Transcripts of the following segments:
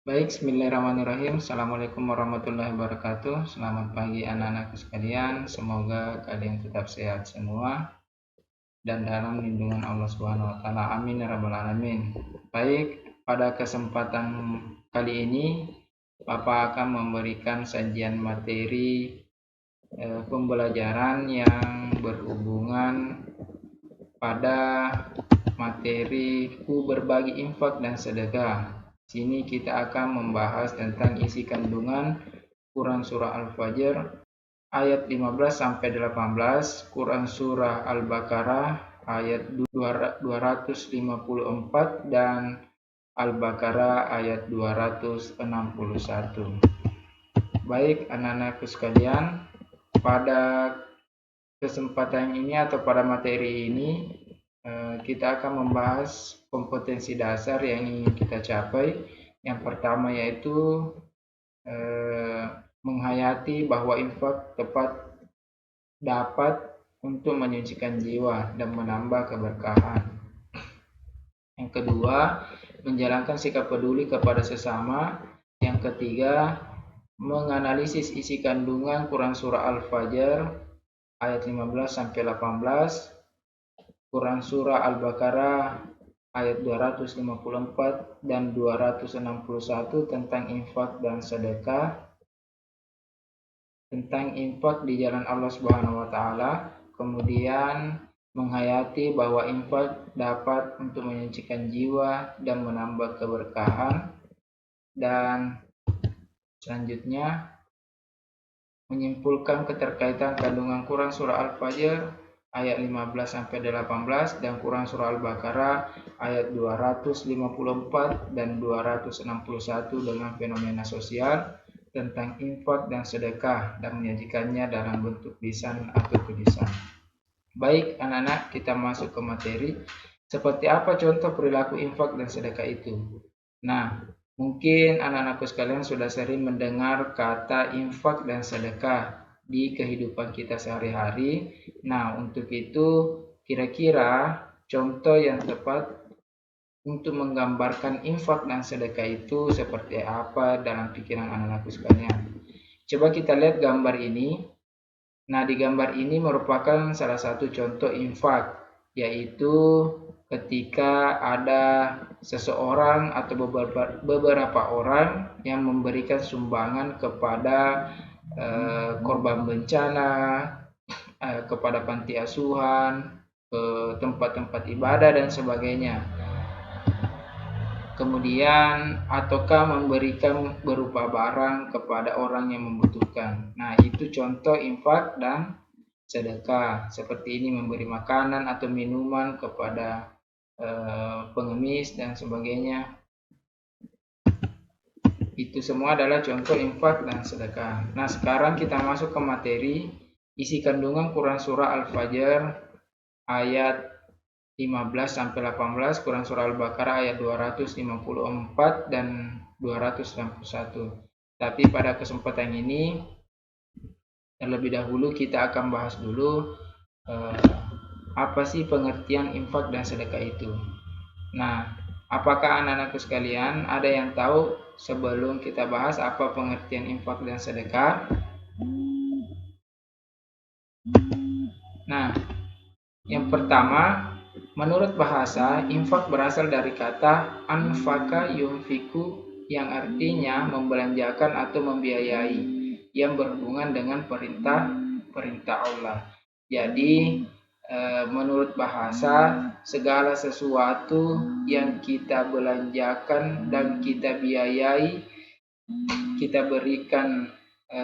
Baik, bismillahirrahmanirrahim. Assalamualaikum warahmatullahi wabarakatuh. Selamat pagi anak-anakku sekalian. Semoga kalian tetap sehat semua dan dalam lindungan Allah Subhanahu wa taala. Amin ya rabbal alamin. Baik, pada kesempatan kali ini Bapak akan memberikan sajian materi pembelajaran yang berhubungan pada materi berbagi infak dan sedekah. Sini kita akan membahas tentang isi kandungan Quran Surah Al-Fajr ayat 15 sampai 18, Quran Surah Al-Baqarah ayat 254 dan Al-Baqarah ayat 261. Baik anak-anakku sekalian, pada kesempatan ini atau pada materi ini kita akan membahas kompetensi dasar yang ingin kita capai. Yang pertama yaitu menghayati bahwa infak tepat dapat untuk menyucikan jiwa dan menambah keberkahan. Yang kedua, menjalankan sikap peduli kepada sesama. Yang ketiga, menganalisis isi kandungan Quran Surah Al-Fajr ayat 15 sampai 18, Quran Surah Al-Baqarah ayat 254 dan 261 tentang infak dan sedekah, tentang infak di jalan Allah Subhanahu wa taala, kemudian menghayati bahwa infak dapat untuk menyucikan jiwa dan menambah keberkahan, dan selanjutnya menyimpulkan keterkaitan kandungan Quran Surah Al-Fajr ayat 15 sampai 18 dan Quran Surah Al-Baqarah ayat 254 dan 261 dengan fenomena sosial tentang infak dan sedekah dan menyajikannya dalam bentuk lisan atau tulisan. Baik anak-anak, kita masuk ke materi. Seperti apa contoh perilaku infak dan sedekah itu? Nah, mungkin anak-anakku sekalian sudah sering mendengar kata infak dan sedekah di kehidupan kita sehari-hari. Nah, untuk itu kira-kira contoh yang tepat untuk menggambarkan infak dan sedekah itu seperti apa dalam pikiran anak-anakku sekalian. Coba kita lihat gambar ini. Nah, di gambar ini merupakan salah satu contoh infak, yaitu ketika ada seseorang atau beberapa orang yang memberikan sumbangan kepada korban bencana, kepada panti asuhan, ke tempat-tempat ibadah dan sebagainya. Kemudian ataukah memberikan berupa barang kepada orang yang membutuhkan. Nah, itu contoh infak dan sedekah. Seperti ini memberi makanan atau minuman kepada pengemis dan sebagainya. Itu semua adalah contoh infak dan sedekah. Nah, sekarang kita masuk ke materi isi kandungan Quran Surah Al-Fajr ayat 15 sampai 18, Quran Surah Al-Baqarah ayat 254 dan 261. Tapi pada kesempatan ini terlebih dahulu kita akan bahas dulu apa sih pengertian infak dan sedekah itu. Nah, apakah anak-anakku sekalian ada yang tahu sebelum kita bahas apa pengertian infak dan sedekah? Nah, yang pertama, menurut bahasa, infak berasal dari kata anfaka yunfiku yang artinya membelanjakan atau membiayai, yang berhubungan dengan perintah Allah. Jadi, menurut bahasa, segala sesuatu yang kita belanjakan dan kita biayai, kita berikan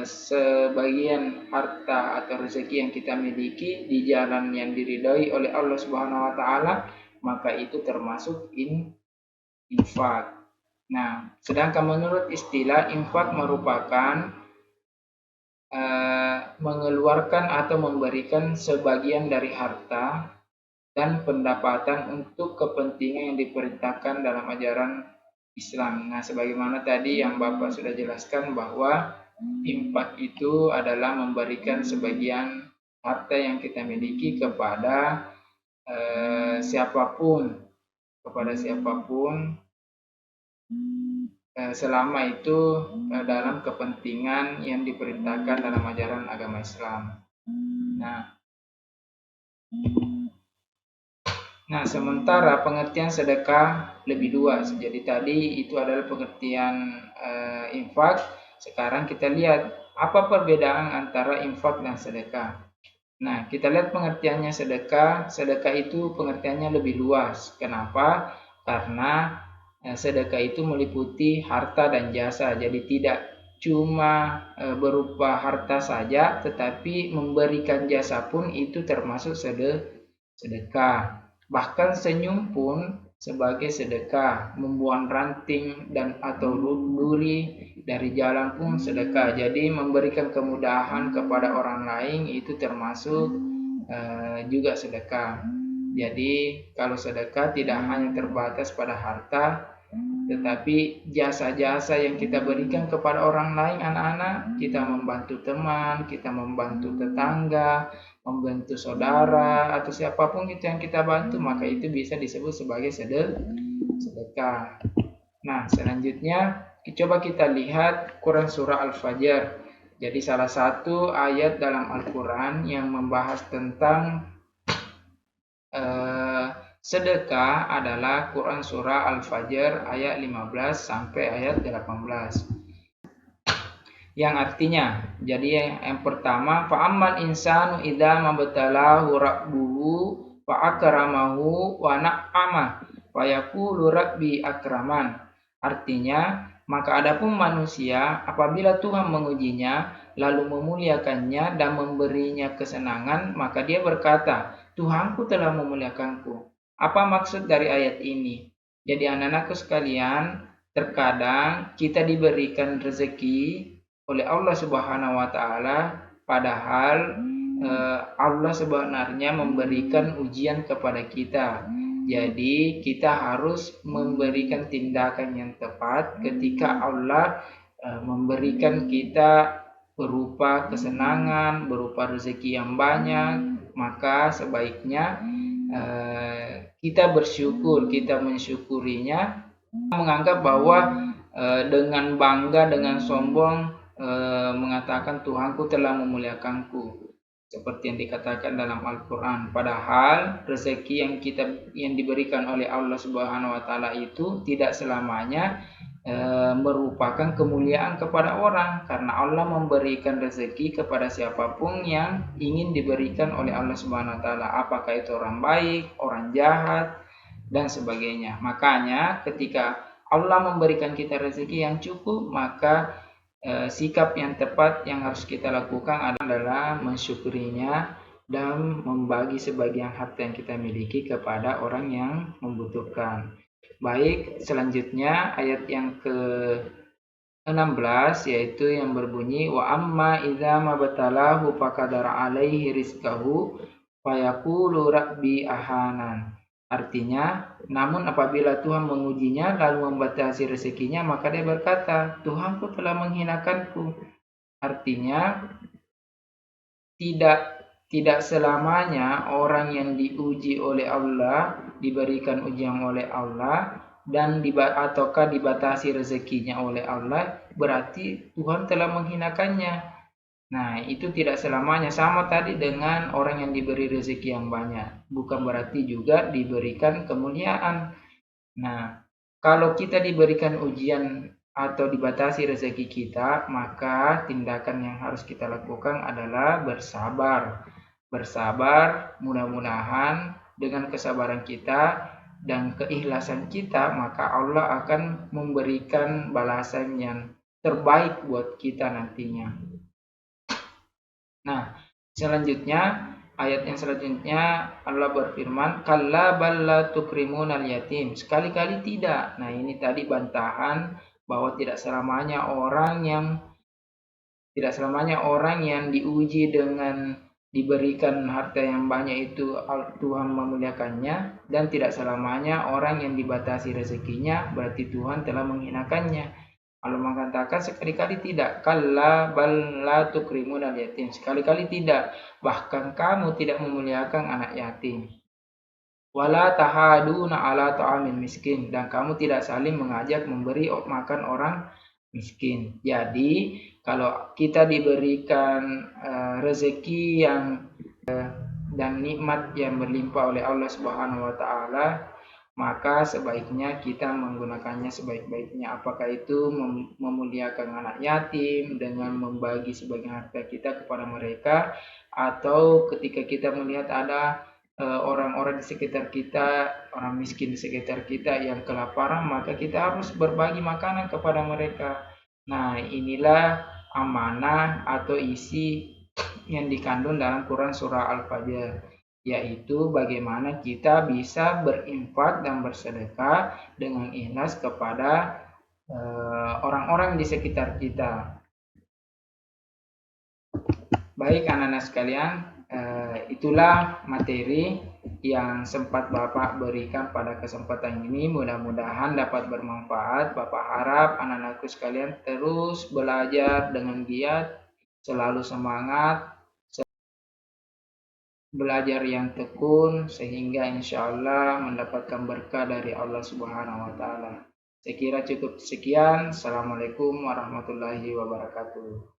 sebagian harta atau rezeki yang kita miliki di jalan yang diridhoi oleh Allah Subhanahu wa taala, maka itu termasuk infak. Nah, sedangkan menurut istilah infak merupakan mengeluarkan atau memberikan sebagian dari harta dan pendapatan untuk kepentingan yang diperintahkan dalam ajaran Islam. Nah, sebagaimana tadi yang Bapak sudah jelaskan bahwa infak itu adalah memberikan sebagian harta yang kita miliki kepada siapapun selama itu dalam kepentingan yang diperintahkan dalam ajaran agama Islam. Nah, sementara pengertian sedekah lebih luas. Jadi tadi itu adalah pengertian infak. Sekarang kita lihat apa perbedaan antara infak dan sedekah. Nah, kita lihat pengertiannya sedekah. Sedekah itu pengertiannya lebih luas. Kenapa? Karena sedekah itu meliputi harta dan jasa. Jadi tidak cuma berupa harta saja, tetapi memberikan jasa pun itu termasuk sedekah. Bahkan senyum pun sebagai sedekah, membuang ranting dan atau duri dari jalan pun sedekah. Jadi memberikan kemudahan kepada orang lain itu termasuk juga sedekah. Jadi kalau sedekah tidak hanya terbatas pada harta, tetapi jasa-jasa yang kita berikan kepada orang lain, anak-anak, kita membantu teman, kita membantu tetangga, membantu saudara, atau siapapun itu yang kita bantu, maka itu bisa disebut sebagai sedekah. Nah, selanjutnya coba kita lihat Quran Surah Al-Fajr. Jadi salah satu ayat dalam Al-Quran yang membahas tentang sedekah adalah Quran Surah Al-Fajr ayat 15 sampai ayat 18. Yang artinya, jadi yang pertama, fa'ammal insanu idza mabtalahu rabbuhu fa'akramahu wa na'ama wa yaqulu rabbi akraman. Artinya, maka adapun manusia apabila Tuhan mengujinya lalu memuliakannya dan memberinya kesenangan, maka dia berkata, Tuhanku telah memuliakanku. Apa maksud dari ayat ini? Jadi anak-anakku sekalian, terkadang kita diberikan rezeki oleh Allah Subhanahu wa taala, padahal Allah sebenarnya memberikan ujian kepada kita. Jadi kita harus memberikan tindakan yang tepat ketika Allah memberikan kita berupa kesenangan, berupa rezeki yang banyak, maka sebaiknya kita bersyukur, kita mensyukurinya, menganggap bahwa dengan bangga, dengan sombong mengatakan Tuhanku telah memuliakanku, seperti yang dikatakan dalam Al-Quran. Padahal rezeki yang diberikan oleh Allah Subhanahu wa taala itu tidak selamanya merupakan kemuliaan kepada orang, karena Allah memberikan rezeki kepada siapapun yang ingin diberikan oleh Allah Subhanahu wa taala, apakah itu orang baik, orang jahat, dan sebagainya. Makanya ketika Allah memberikan kita rezeki yang cukup, maka sikap yang tepat yang harus kita lakukan adalah mensyukurinya dan membagi sebagian harta yang kita miliki kepada orang yang membutuhkan. Baik, selanjutnya ayat yang ke-16 yaitu yang berbunyi wa amma idza mabtalahu faqadara alaihi rizqahu fayaqulu rabbi ahanan. Artinya, namun apabila Tuhan mengujinya lalu membatasi rezekinya, maka dia berkata, Tuhanku telah menghinakanku. Artinya, tidak selamanya orang yang diuji oleh Allah, diberikan ujian oleh Allah, dan ataukah dibatasi rezekinya oleh Allah, berarti Tuhan telah menghinakannya. Nah, itu tidak selamanya, sama tadi dengan orang yang diberi rezeki yang banyak. Bukan berarti juga diberikan kemuliaan. Nah, kalau kita diberikan ujian atau dibatasi rezeki kita, maka tindakan yang harus kita lakukan adalah bersabar. Bersabar, mudah-mudahan dengan kesabaran kita dan keikhlasan kita, maka Allah akan memberikan balasan yang terbaik buat kita nantinya. Nah, selanjutnya ayat yang selanjutnya Allah berfirman, kalla balla tukrimunal yatim. Sekali-kali tidak. Nah, ini tadi bantahan bahwa tidak selamanya orang yang diuji dengan diberikan harta yang banyak itu Tuhan memuliakannya, dan tidak selamanya orang yang dibatasi rezekinya berarti Tuhan telah menghinakannya. Allah mengatakan sekali-kali tidak, kalla bal la tukrimunal yatim. Sekali-kali tidak, bahkan kamu tidak memuliakan anak yatim. Wala tahaduna ala ta'amil miskin, dan kamu tidak saling mengajak memberi makan orang miskin. Jadi kalau kita diberikan rezeki yang dan nikmat yang berlimpah oleh Allah Subhanahu wa taala, maka sebaiknya kita menggunakannya sebaik-baiknya. Apakah itu memuliakan anak yatim dengan membagi sebagian harta kita kepada mereka, atau ketika kita melihat ada orang-orang di sekitar kita, orang miskin di sekitar kita yang kelaparan, maka kita harus berbagi makanan kepada mereka. Nah, inilah amanah atau isi yang dikandung dalam Quran Surah Al-Fajr, yaitu bagaimana kita bisa berinfak dan bersedekah dengan ikhlas kepada orang-orang di sekitar kita. Baik anak-anak sekalian, itulah materi yang sempat Bapak berikan pada kesempatan ini. Mudah-mudahan dapat bermanfaat. Bapak harap anak-anakku sekalian terus belajar dengan giat, selalu semangat, belajar yang tekun, sehingga insya Allah mendapatkan berkah dari Allah Subhanahu wa Ta'ala. Saya kira cukup sekian. Assalamualaikum warahmatullahi wabarakatuh.